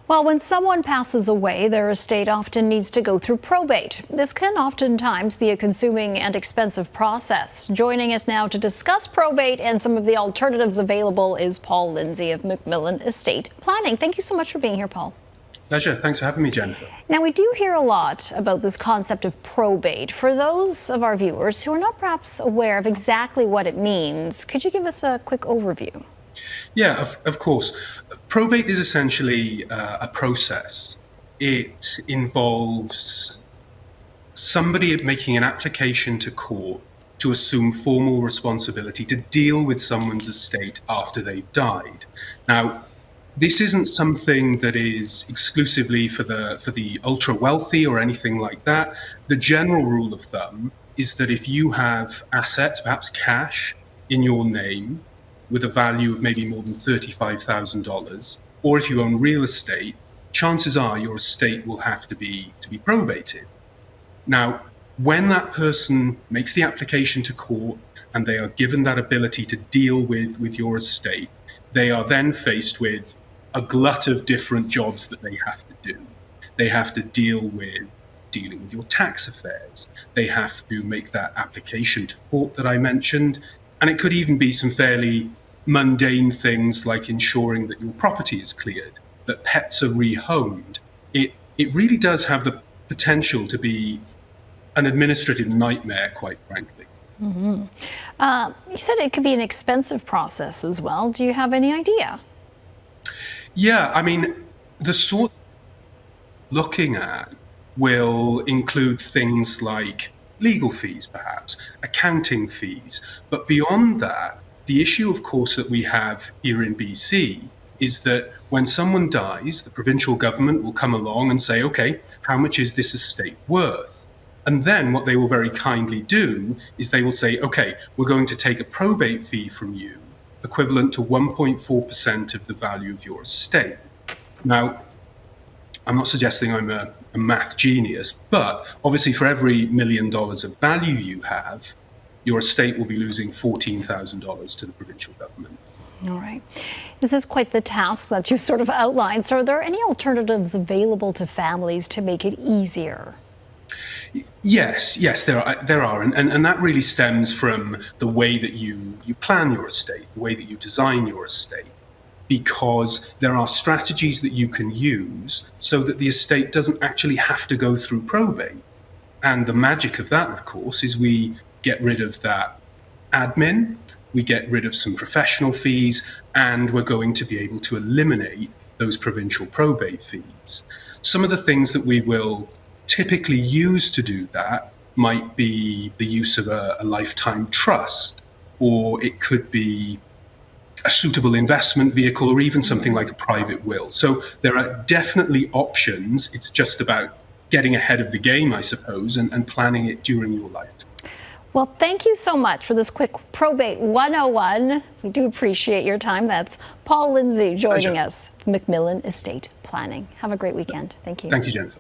Well, when someone passes away, their estate often needs to go through probate. This can oftentimes be a consuming and expensive process. Joining us now to discuss probate and some of the alternatives available is Paul Lindsey of MacMillan Estate Planning. Thank you so much for being here, Paul. Pleasure. Thanks for having me, Jennifer. Now, we do hear a lot about this concept of probate. For those of our viewers who are not perhaps aware of exactly what it means, could you give us a quick overview? Yeah, of course. Probate is essentially a process. It involves somebody making an application to court to assume formal responsibility to deal with someone's estate after they've died. Now, this isn't something that is exclusively for the ultra wealthy or anything like that. The general rule of thumb is that if you have assets, perhaps cash, in your name, with a value of maybe more than $35,000, or if you own real estate, chances are your estate will have to be probated. Now, when that person makes the application to court and they are given that ability to deal with your estate, they are then faced with a glut of different jobs that they have to do. They have to dealing with your tax affairs. They have to make that application to court that I mentioned. And it could even be some fairly mundane things like ensuring that your property is cleared, that pets are rehomed. It really does have the potential to be an administrative nightmare, quite frankly. Mm-hmm. You said it could be an expensive process as well. Do you have any idea? Yeah, I mean, the sort looking at will include things like legal fees, perhaps, accounting fees. But beyond that, the issue, of course, that we have here in BC is that when someone dies, the provincial government will come along and say, okay, how much is this estate worth? And then what they will very kindly do is they will say, okay, we're going to take a probate fee from you, equivalent to 1.4% of the value of your estate. Now, I'm not suggesting I'm a math genius, but obviously for every $1 million of value you have, your estate will be losing $14,000 to the provincial government. All right. This is quite the task that you've sort of outlined. So are there any alternatives available to families to make it easier? Yes, there are. And that really stems from the way that you plan your estate, the way that you design your estate, because there are strategies that you can use so that the estate doesn't actually have to go through probate. And the magic of that, of course, is we get rid of that admin, we get rid of some professional fees, and we're going to be able to eliminate those provincial probate fees. Some of the things that we will typically use to do that might be the use of a lifetime trust, or it could be a suitable investment vehicle, or even something like a private will. So there are definitely options. It's just about getting ahead of the game, I suppose, and planning it during your lifetime. Well, thank you so much for this quick Probate 101. We do appreciate your time. That's Paul Lindsey joining us, MacMillan Estate Planning. Have a great weekend. Thank you. Thank you, Jennifer.